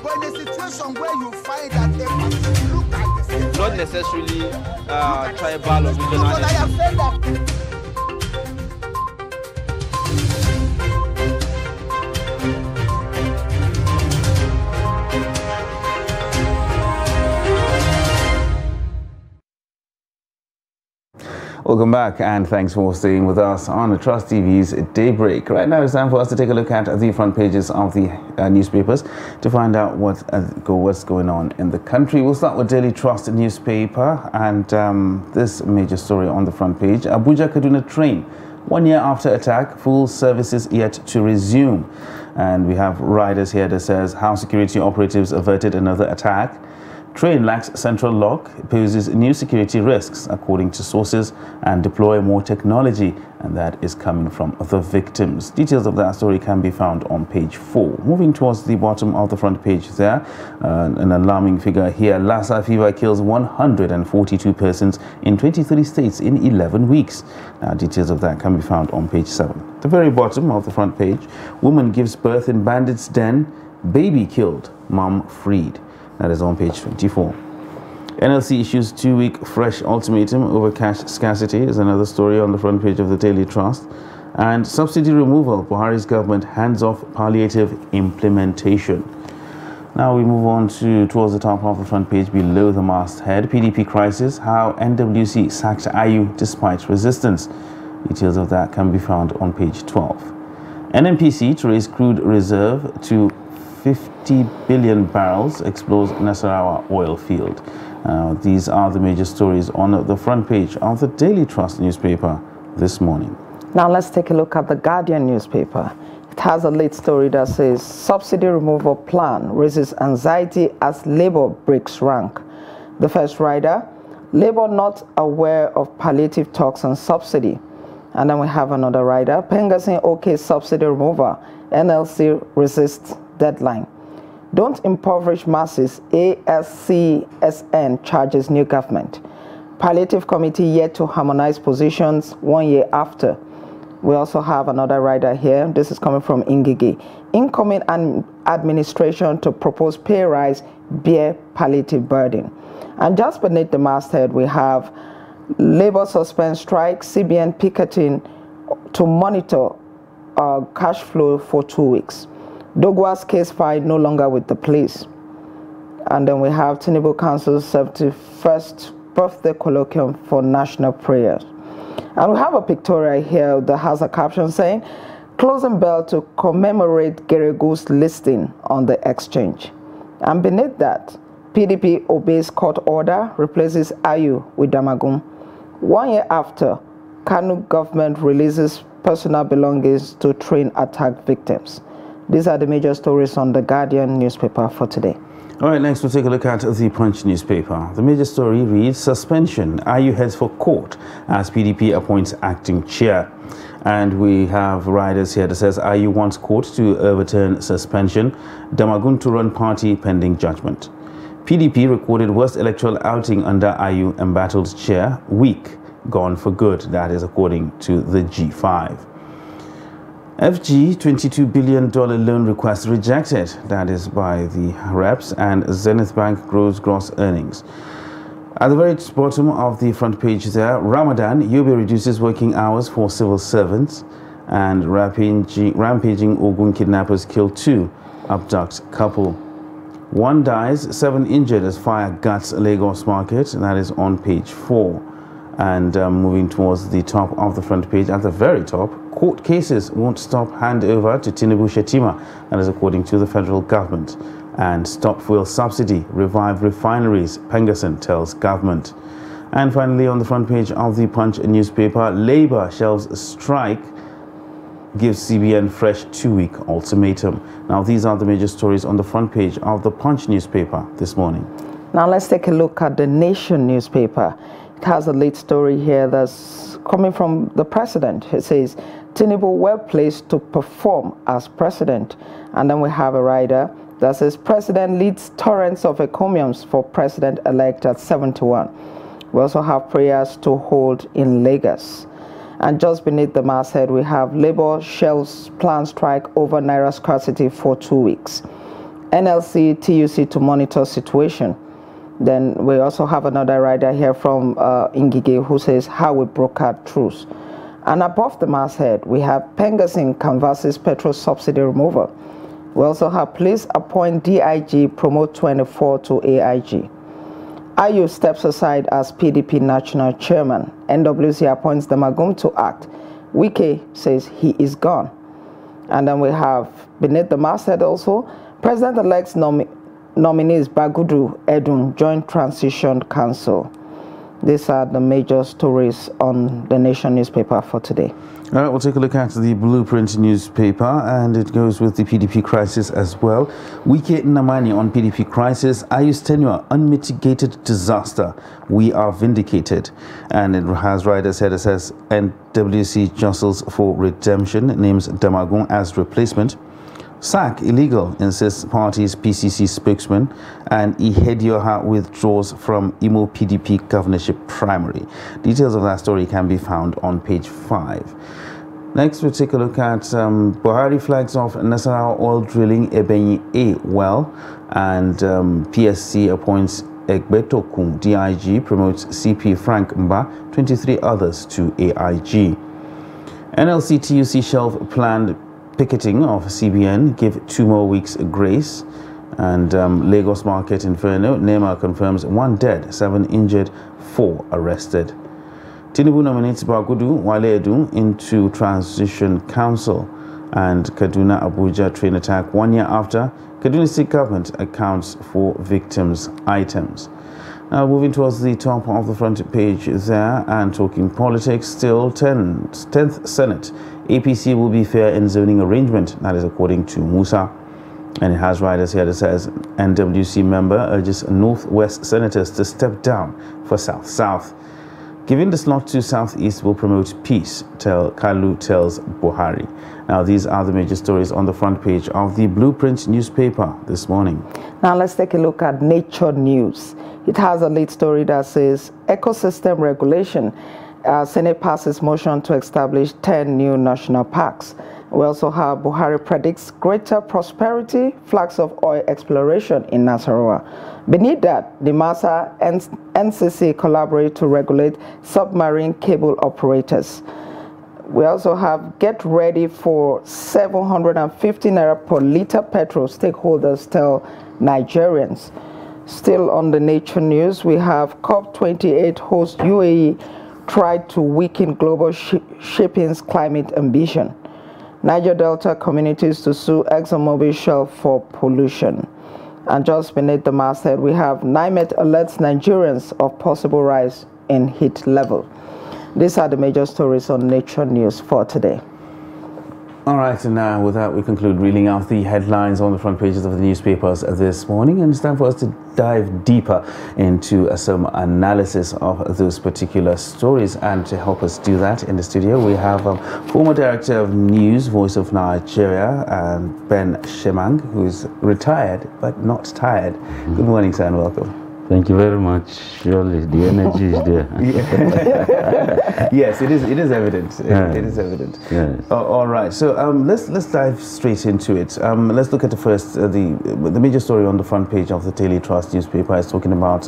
But in a situation where you find that look at this, not necessarily tribal or regional. But I have said that. Welcome back, and thanks for staying with us on Trust TV's Daybreak. Right now it's time for us to take a look at the front pages of the newspapers to find out what's going on in the country. We'll start with Daily Trust newspaper, and this major story on the front page: Abuja Kaduna train 1 year after attack, full services yet to resume. And we have riders here that says how security operatives averted another attack. Train lacks central lock, poses new security risks, according to sources, and deploy more technology, and that is coming from the victims. Details of that story can be found on page 4. Moving towards the bottom of the front page there, an alarming figure here: Lassa fever kills 142 persons in 23 states in 11 weeks. Now, details of that can be found on page 7. The very bottom of the front page: woman gives birth in bandits' den, baby killed, mom freed. That is on page 24. NLC issues 2-week fresh ultimatum over cash scarcity is another story on the front page of the Daily Trust. And subsidy removal: Buhari's government hands off palliative implementation. Now we move on towards the top of the front page below the masthead: PDP crisis, how NWC sacked IU despite resistance. Details of that can be found on page 12. NNPC to raise crude reserve to 50 billion barrels, explores Nasarawa oil field. These are the major stories on the front page of the Daily Trust newspaper this morning. Now let's take a look at the Guardian newspaper. It has a lead story that says subsidy removal plan raises anxiety as Labour breaks rank. The first rider: Labour not aware of palliative talks on subsidy. And then we have another rider: Pengasing OK subsidy removal, NLC resists deadline. Don't impoverish masses, ASCSN charges new government. Palliative committee yet to harmonize positions 1 year after. We also have another rider here. This is coming from Ingigi. Incoming administration to propose pay rise bear palliative burden. And just beneath the masthead, we have Labour suspend strike, CBN picketing to monitor cash flow for 2 weeks. Dogwa's case file no longer with the police. And then we have Tinubu Council's 71st birthday colloquium for national prayers. And we have a pictorial here that has a caption saying, closing bell to commemorate Geregu's listing on the exchange. And beneath that, PDP obeys court order, replaces IU with Damagum. 1 year after, Kanu government releases personal belongings to train attack victims. These are the major stories on the Guardian newspaper for today. All right, next we'll take a look at the Punch newspaper. The major story reads, suspension, IU heads for court as PDP appoints acting chair. And we have riders here that says IU wants court to overturn suspension, Damagun to run party pending judgment. PDP recorded worst electoral outing under IU embattled chair, weak, gone for good. That is according to the G5. FG $22 billion loan request rejected. That is by the reps. And Zenith Bank grows gross earnings. At the very bottom of the front page there, Ramadan, Yobe reduces working hours for civil servants. And rampaging Ogun kidnappers kill 2, abduct couple. 1 dies, 7 injured as fire guts Lagos market. That is on page 4. And moving towards the top of the front page, at the very top, court cases won't stop handover to Tinubu Shetima. That is according to the federal government. And stop fuel subsidy, revive refineries, Pengasing tells government. And finally, on the front page of the Punch newspaper, Labour shelves strike, gives CBN fresh 2-week ultimatum. Now, these are the major stories on the front page of the Punch newspaper this morning. Now, let's take a look at the Nation newspaper. It has a lead story here that's coming from the president. It says, Tinubu well placed to perform as president. And then we have a rider that says, president leads torrents of encomiums for president-elect at 71. We also have prayers to hold in Lagos. And just beneath the masthead, we have Labour shelves plan strike over Naira scarcity for 2 weeks. NLC, TUC to monitor situation. Then we also have another rider here from Ingige who says how we brokered truce. And above the masthead, we have Pengasing canvasses petrol subsidy removal. We also have police appoint DIG, promote 24 to AIG. IU steps aside as PDP national chairman. NWC appoints Damagum to act. Wike says he is gone. And then we have beneath the masthead also, President-elect's nominees Bagudu Edun join Transition Council. These are the major stories on the Nation newspaper for today. All right, we'll take a look at the Blueprint newspaper, and it goes with the PDP crisis as well. Wike Namani on PDP crisis. Ayu's tenure, unmitigated disaster. We are vindicated. And it has riders header says NWC jostles for redemption, names Damagun as replacement. SAC illegal, insists party's PCC spokesman, and Ihedioha withdraws from Imo PDP governorship primary. Details of that story can be found on page 5. Next, we'll take a look at Buhari flags off Nasarawa oil drilling Ebenyi A well, and PSC appoints Egbetokun DIG, promotes CP Frank Mba, 23 others to AIG. NLC TUC shelf planned picketing of CBN, give 2 more weeks grace. And Lagos Market Inferno, NEMA confirms 1 dead, 7 injured, 4 arrested. Tinubu nominates Bagudu Wale Edu into Transition Council. And Kaduna Abuja train attack 1 year after. Kaduna State government accounts for victims' items. Now moving towards the top of the front page there and talking politics, still 10th Senate. APC will be fair in zoning arrangement, that is according to Musa. And it has riders here that says NWC member urges Northwest senators to step down for South-South. Giving the slot to Southeast will promote peace, Kalu tells Buhari. Now these are the major stories on the front page of the Blueprint newspaper this morning. Now let's take a look at Nature News. It has a lead story that says ecosystem regulation. Senate passes motion to establish 10 new national parks. We also have Buhari predicts greater prosperity, flags of oil exploration in Nasarawa. Beneath that, the MASA and NCC collaborate to regulate submarine cable operators. We also have get ready for 750 naira per liter petrol, stakeholders tell Nigerians. Still on the Nature News, we have COP28 host UAE tried to weaken global shipping's climate ambition. Niger Delta communities to sue ExxonMobil Shell for pollution. And just beneath the masthead, we have NIMET alerts Nigerians of possible rise in heat level. These are the major stories on Nature News for today. All right, and now with that, we conclude reading out the headlines on the front pages of the newspapers this morning, and it's time for us to dive deeper into some analysis of those particular stories. And to help us do that in the studio, we have former Director of News, Voice of Nigeria, Ben Shemang, who is retired but not tired. Good morning, sir, and welcome. Thank you very much. Surely the energy is there. Yes, it is evident. It is evident. Yes. All right. So let's dive straight into it. Let's look at the major story on the front page of the Daily Trust newspaper is talking about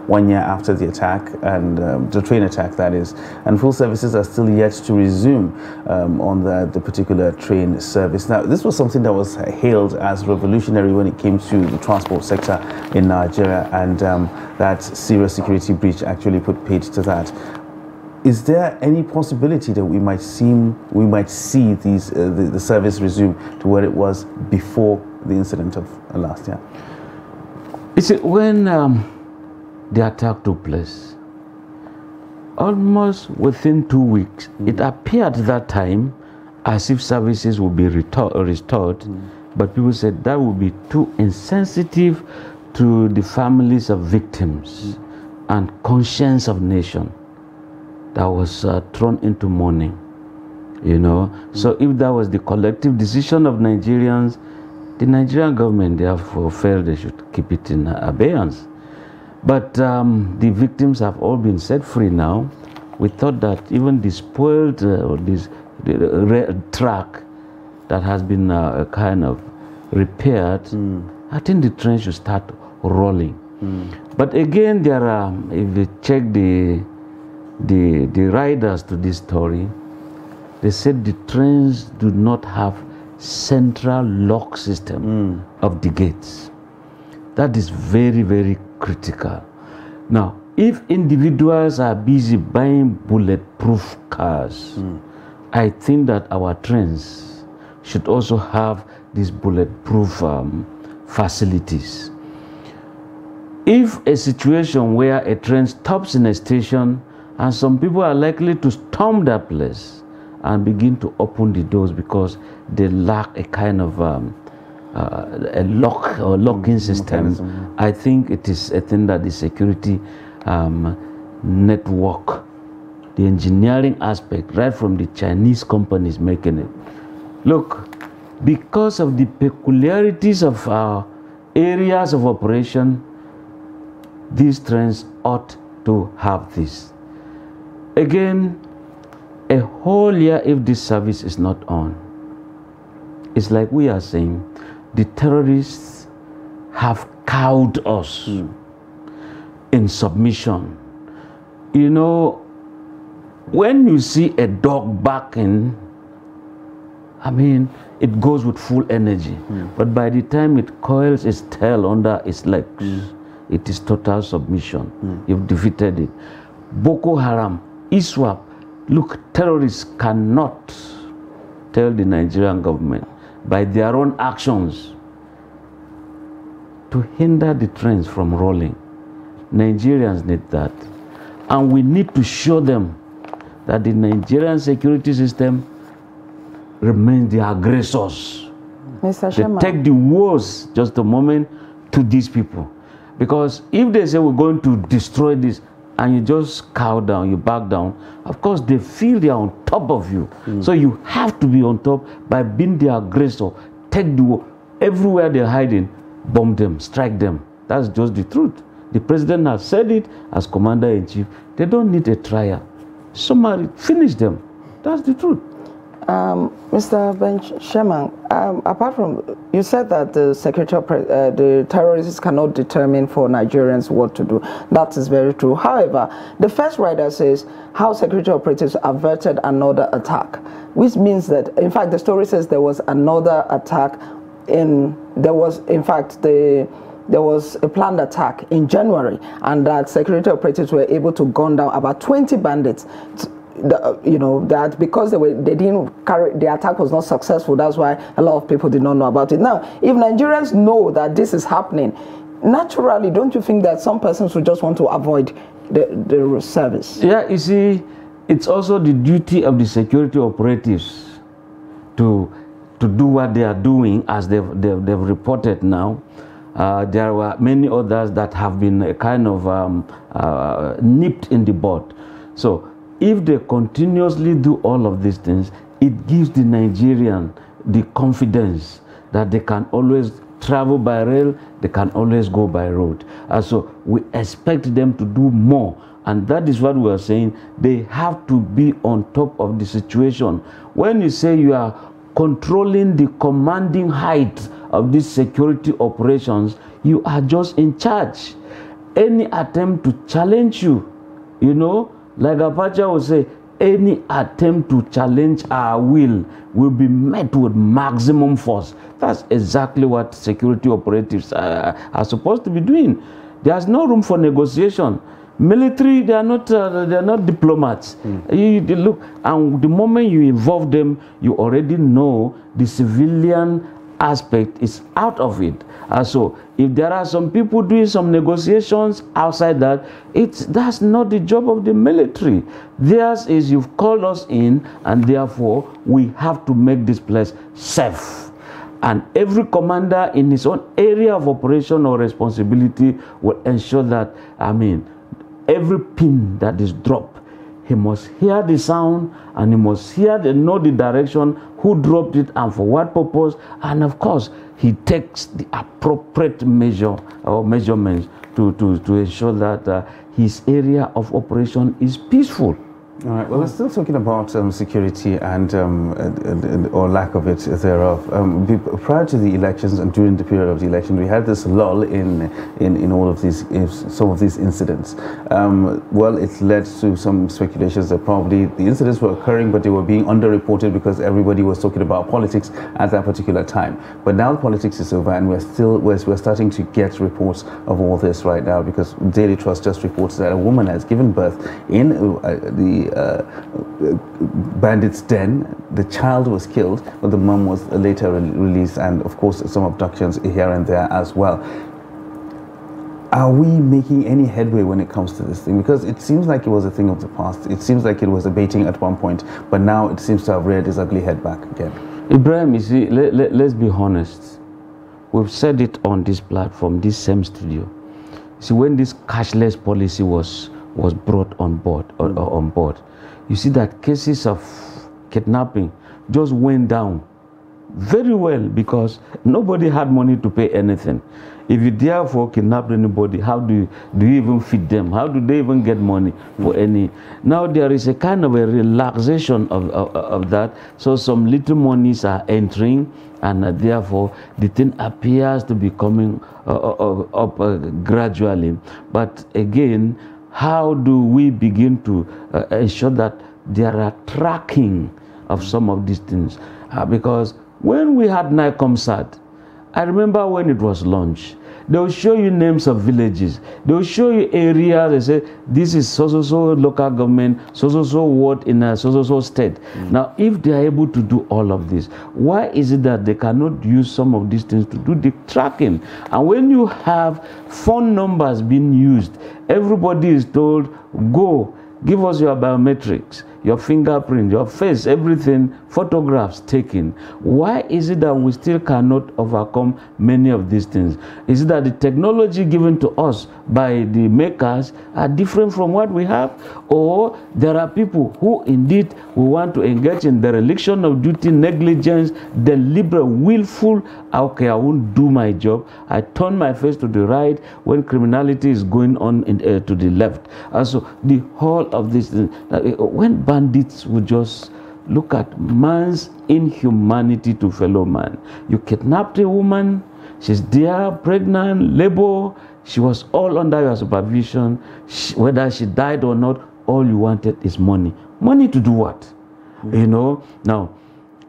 1 year after the attack and the train attack, that is, and full services are still yet to resume on the particular train service. Now, this was something that was hailed as revolutionary when it came to the transport sector in Nigeria, and that serious security breach actually put paid to that. Is there any possibility that we might see these the service resume to where it was before the incident of last year? You see, when the attack took place, almost within 2 weeks, it appeared that time as if services would be restored, but people said that would be too insensitive to the families of victims and conscience of nation that was thrown into mourning, you know. So if that was the collective decision of Nigerians, the Nigerian government therefore felt they should keep it in abeyance. But the victims have all been set free now. We thought that even the spoiled track that has been kind of repaired I think the train should start rolling. But again, there are, if you check the riders to this story, they said the trains do not have central lock system of the gates. That is very, very critical. Now, if individuals are busy buying bulletproof cars, I think that our trains should also have these bulletproof facilities. If a situation where a train stops in a station and some people are likely to storm that place and begin to open the doors because they lack a kind of a lock or locking system, I think it is a thing that the security network, the engineering aspect, right from the Chinese companies making it. Look, because of the peculiarities of our areas of operation, these trains ought to have this. Again, a whole year if this service is not on, it's like we are saying, the terrorists have cowed us in submission. You know, when you see a dog barking, I mean, it goes with full energy. But by the time it coils its tail under its legs, it is total submission. You've defeated it. Boko Haram, ISWAP, look, terrorists cannot tell the Nigerian government by their own actions to hinder the trains from rolling. Nigerians need that. And we need to show them that the Nigerian security system remains the aggressors. Mr. They Sherman. take the words, just a moment, to these people. Because if they say we're going to destroy this, and you just cow down, you back down, of course they feel they are on top of you. So you have to be on top by being the aggressor. Take the war. Everywhere they're hiding, bomb them, strike them. That's just the truth. The president has said it as commander-in-chief. They don't need a trial. Somebody finish them. That's the truth. Mr. Ben Sherman, apart from, you said that the terrorists cannot determine for Nigerians what to do. That is very true. However, the first rider says how security operatives averted another attack, which means that, in fact, the story says there was another attack there was a planned attack in January, and that security operatives were able to gun down about 20 bandits. That because they didn't carry, the attack was not successful. That's why a lot of people did not know about it. Now, if Nigerians know that this is happening, naturally, don't you think that some persons would just want to avoid the service? Yeah, you see, it's also the duty of the security operatives to do what they are doing, as they've reported now. There were many others that have been kind of nipped in the bud. So if they continuously do all of these things, it gives the Nigerian the confidence that they can always travel by rail, they can always go by road. And so we expect them to do more. And that is what we are saying. They have to be on top of the situation. When you say you are controlling the commanding height of these security operations, you are just in charge. Any attempt to challenge you, like Apache would say, any attempt to challenge our will be met with maximum force. That's exactly what security operatives are supposed to be doing. There's no room for negotiation. Military, they are not diplomats. You look, and the moment you involve them, you already know the civilian aspect is out of it. So if there are some people doing some negotiations outside that, that's not the job of the military. Theirs is, you've called us in, and therefore we have to make this place safe. And every commander in his own area of operation or responsibility will ensure that, every pin that is dropped, he must hear the sound, and he must know the direction, who dropped it and for what purpose, and of course he takes the appropriate measure or measurements to ensure that his area of operation is peaceful. All right. Well, we're still talking about security and or lack of it thereof. Prior to the elections and during the period of the election, we had this lull in all of these some of these incidents. Well, it led to some speculations that probably the incidents were occurring, but they were being underreported because everybody was talking about politics at that particular time. But now politics is over, and we're starting to get reports of all this right now, because Daily Trust just reports that a woman has given birth in the bandits' den. The child was killed, but the mom was later released, and of course some abductions here and there as well. Are we making any headway when it comes to this thing? Because it seems like it was a thing of the past. It seems like it was abating at one point, but now it seems to have reared its ugly head back again. Ibrahim, you see, let's be honest. We've said it on this platform, this same studio. See, when this cashless policy was brought on board, you see that cases of kidnapping just went down very well, because nobody had money to pay anything. If you therefore kidnap anybody, how do you even feed them? How do they even get money for any? Now there is a kind of a relaxation of that, so some little monies are entering, and therefore the thing appears to be coming up gradually. But again, how do we begin to ensure that there are tracking of some of these things? Because when we had NICOMSAT, I remember when it was launched, they will show you names of villages. They will show you areas. They say, this is so-so-so local government, so-so-so ward in a so-so-so state. Now, if they are able to do all of this, why is it that they cannot use some of these things to do the tracking? And when you have phone numbers being used, everybody is told, go, give us your biometrics, your fingerprint, your face, everything, photographs taken. Why is it that we still cannot overcome many of these things? Is it that the technology given to us by the makers are different from what we have? Or there are people who indeed will want to engage in dereliction of duty, negligence, deliberate, willful, okay, I won't do my job. I turn my face to the right when criminality is going on to the left. Also, the whole of this, when bandits would just look at man's inhumanity to fellow man. You kidnapped a woman, she's there, pregnant, labor, she was all under your supervision. Whether she died or not, all you wanted is money. Money to do what? You know? Now,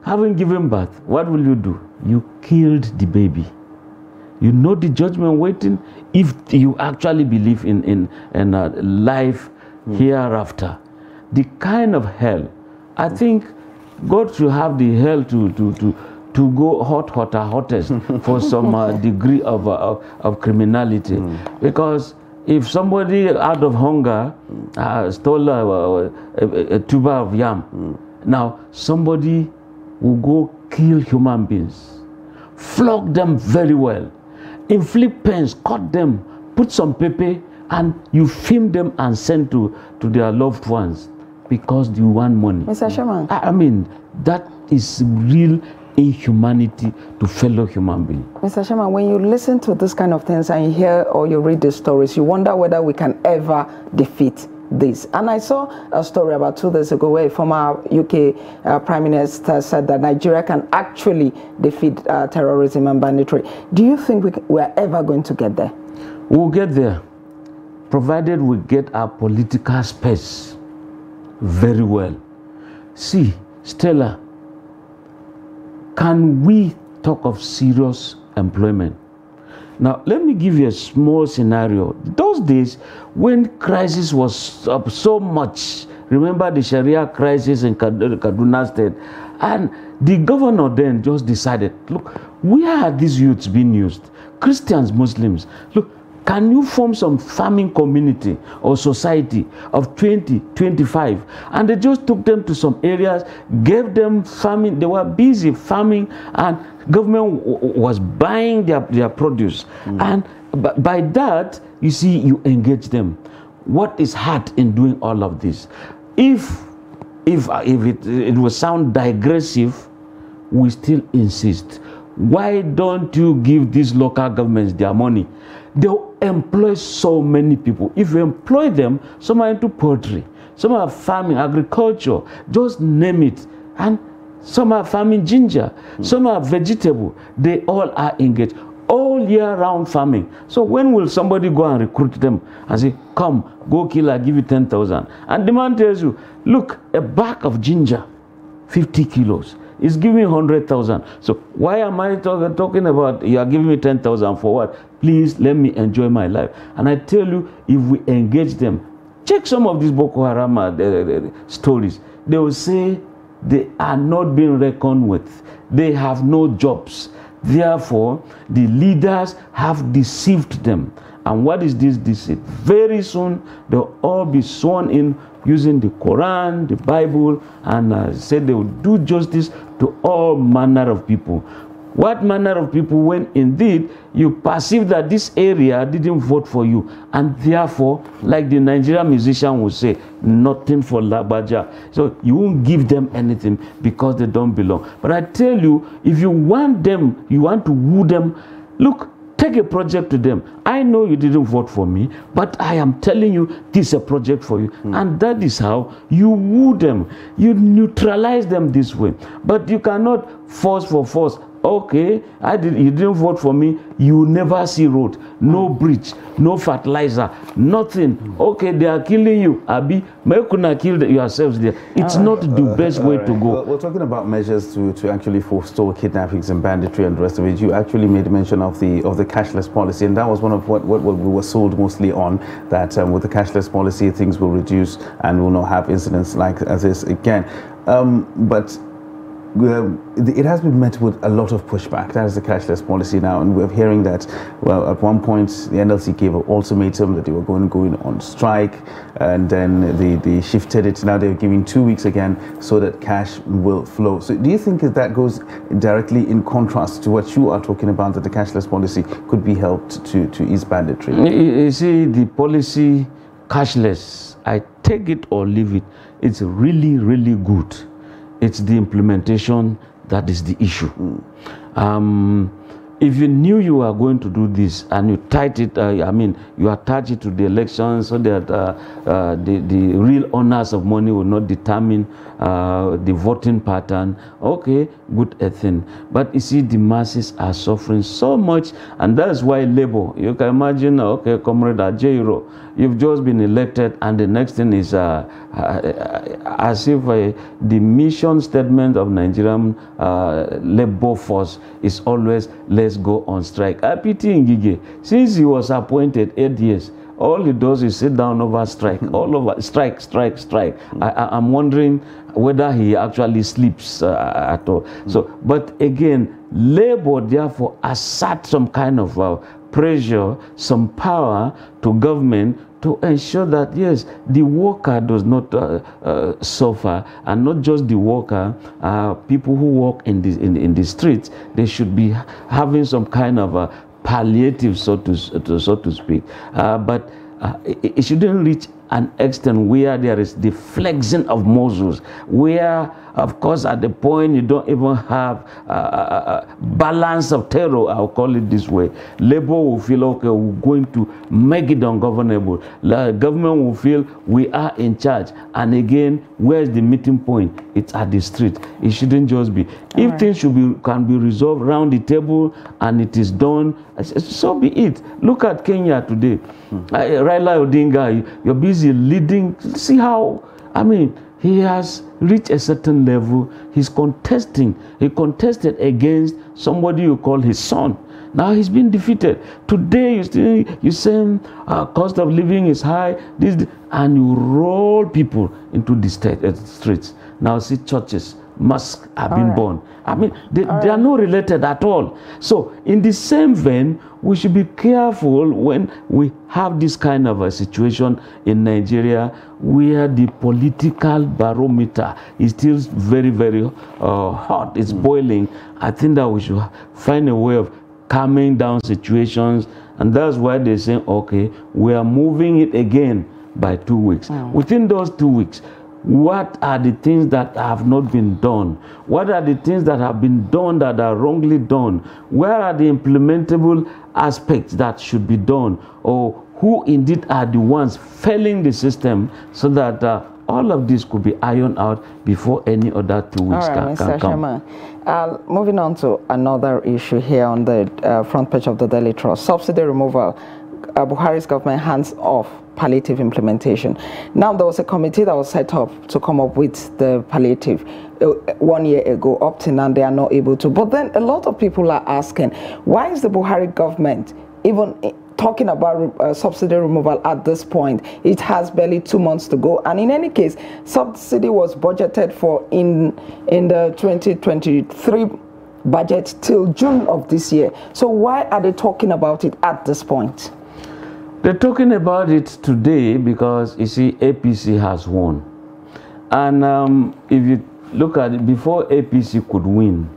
having given birth, what will you do? You killed the baby. You know the judgment waiting if you actually believe in life hereafter. The kind of hell, I think God should have the hell to go hottest for some degree of criminality. Because if somebody out of hunger stole a tuber of yam, now somebody will go kill human beings, flog them very well, inflict pains, cut them, put some pepper, and you film them and send to their loved ones because you want money. Mr. Sherman. I mean, that is real inhumanity to fellow human beings. Mr. Sherman, when you listen to this kind of things and you hear or you read the stories, you wonder whether we can ever defeat this. And I saw a story about 2 days ago where a former UK Prime Minister said that Nigeria can actually defeat terrorism and banditry. Do you think we are ever going to get there? We'll get there, provided we get our political space very well. See, Stella, can we talk of serious employment? Now, let me give you a small scenario. Those days, when crisis was up so much, remember the Sharia crisis in Kaduna State, and the governor then just decided, look, where are these youths being used? Christians, Muslims. Look, can you form some farming community or society of 20, 25? And they just took them to some areas, gave them farming. They were busy farming, and government was buying their produce. And by that, you see, you engage them. What is hard in doing all of this? If it will sound digressive, we still insist. Why don't you give these local governments their money? They'll employ so many people. If you employ them, some are into poultry, some are farming, agriculture, just name it. And some are farming ginger, some are vegetable. They all are engaged. All year round farming. So when will somebody go and recruit them and say, come, go kill, I'll give you 10,000. And the man tells you, look, a bag of ginger, 50 kilos, is giving 100,000. So why am I talking about you are giving me 10,000 for what? Please let me enjoy my life. And I tell you, if we engage them, check some of these Boko Haram stories. They will say they are not being reckoned with. They have no jobs. Therefore, the leaders have deceived them. And what is this deceit? Very soon, they'll all be sworn in using the Quran, the Bible, and said they will do justice to all manner of people. What manner of people when indeed you perceive that this area didn't vote for you, and therefore, like the Nigerian musician will say, nothing for Labaja. So you won't give them anything because they don't belong. But I tell you, if you want them, you want to woo them, look, take a project to them. I know you didn't vote for me, but I am telling you this is a project for you. And that is how you woo them. You neutralize them this way. But you cannot force for force. Okay, you didn't vote for me, you never see road, no bridge, no fertilizer, nothing. Okay, they are killing you, Abi, may you kill yourselves there. It's not the best way to go. Well, we're talking about measures to actually forestall kidnappings and banditry and the rest of it. You actually made mention of the cashless policy, and that was one of what we were sold mostly on, that with the cashless policy things will reduce and we'll not have incidents like this again. But it has been met with a lot of pushback. That is the cashless policy now, and we're hearing that, well, at one point the NLC gave an ultimatum that they were going on strike, and then they shifted it. Now they're giving 2 weeks again so that cash will flow. So do you think that goes directly in contrast to what you are talking about, that the cashless policy could be helped to ease banditry? You see, the policy cashless, I take it or leave it, it's really, really good. It's the implementation that is the issue. If you knew you were going to do this and you tied it, you attach it to the elections so that the real owners of money will not determine the voting pattern, okay, good thing. But you see, the masses are suffering so much, and that's why Labour, you can imagine, okay, Comrade Ajayro, you've just been elected, and the next thing is as if the mission statement of Nigerian labor force is always, let's go on strike. I pity Ngige. Since he was appointed 8 years, all he does is sit down over strike, all over strike, strike, strike. I'm wondering whether he actually sleeps at all. So, but again, Labour therefore assert some kind of pressure, some power to government to ensure that, yes, the worker does not suffer, and not just the worker, people who work in the streets, they should be having some kind of palliative, so to speak. But it shouldn't reach an extent where there is the flexing of muscles, where, of course, at the point you don't even have balance of terror, I'll call it this way. Labour will feel, okay, we're going to make it ungovernable. The government will feel we are in charge. And again, where's the meeting point? It's at the street. It shouldn't just be. If things can be resolved around the table and it is done, so be it. Look at Kenya today. Raila Odinga, you're busy leading. See how, he has reached a certain level. He's contesting. He contested against somebody you call his son. Now he's been defeated. Today you say cost of living is high, and you roll people into the streets. Now see churches, mosques have been born. They are not related at all. So in the same vein, we should be careful when we have this kind of a situation in Nigeria where the political barometer is still very, very hot. It's boiling. I think that we should find a way of calming down situations, and that's why they're saying, okay, we are moving it again by 2 weeks. Within those 2 weeks, what are the things that have not been done? What are the things that have been done that are wrongly done? Where are the implementable aspects that should be done? Or who indeed are the ones failing the system, so that all of this could be ironed out before any other 2 weeks All right, can Mr. come. Chairman. Moving on to another issue here on the front page of the Daily Trust. Subsidy removal. Buhari's government hands off palliative implementation. Now, there was a committee that was set up to come up with the palliative 1 year ago. Up to now, they are not able to. But then a lot of people are asking, why is the Buhari government even talking about subsidy removal at this point? It has barely 2 months to go, and in any case, subsidy was budgeted for in the 2023 budget till June of this year. So why are they talking about it at this point? They're talking about it today because, you see, APC has won. And if you look at it, before APC could win,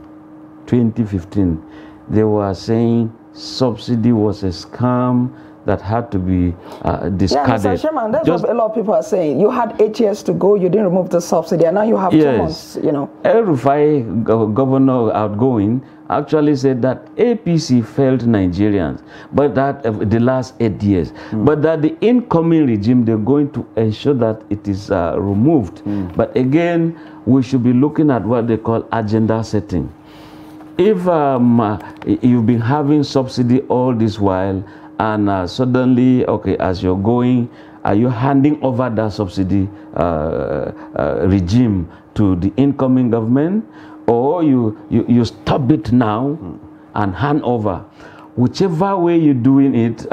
2015, they were saying subsidy was a scam that had to be discarded. Yeah, Mr. Chairman, that's what a lot of people are saying. You had 8 years to go, you didn't remove the subsidy, and now you have 2 months, you know. El-Rufai, governor outgoing, actually said that APC failed Nigerians, but that the last 8 years, but that the incoming regime, they're going to ensure that it is removed. But again, we should be looking at what they call agenda setting. If you've been having subsidy all this while, and suddenly, okay, as you're going, are you handing over that subsidy regime to the incoming government, or you stop it now and hand over? Whichever way you're doing it,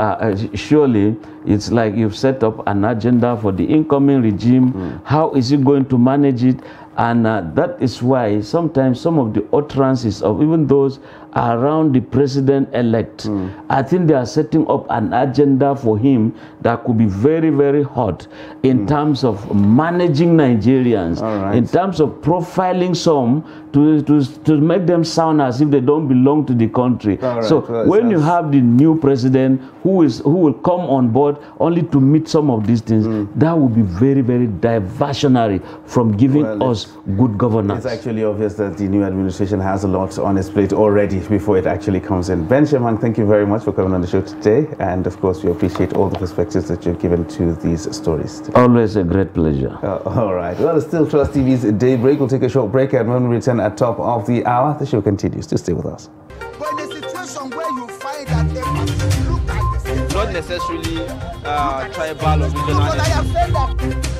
surely it's like you've set up an agenda for the incoming regime. How is it going to manage it? And that is why sometimes some of the utterances of even those around the president-elect, I think they are setting up an agenda for him that could be very, very hot in terms of managing Nigerians, in terms of profiling some to make them sound as if they don't belong to the country. So when you have the new president who will come on board only to meet some of these things, that will be very, very diversionary from giving us good governance. It's actually obvious that the new administration has a lot on its plate already before it actually comes in. Ben Shemang, thank you very much for coming on the show today, and of course we appreciate all the perspectives that you've given to these stories today. Always a great pleasure. All right, well, it's still Trust TV's Daybreak. We'll take a short break, and when we return at top of the hour, the show continues. Just stay with us. But in a situation where you find that they look at the same, Not necessarily tribal or regional. because I have said that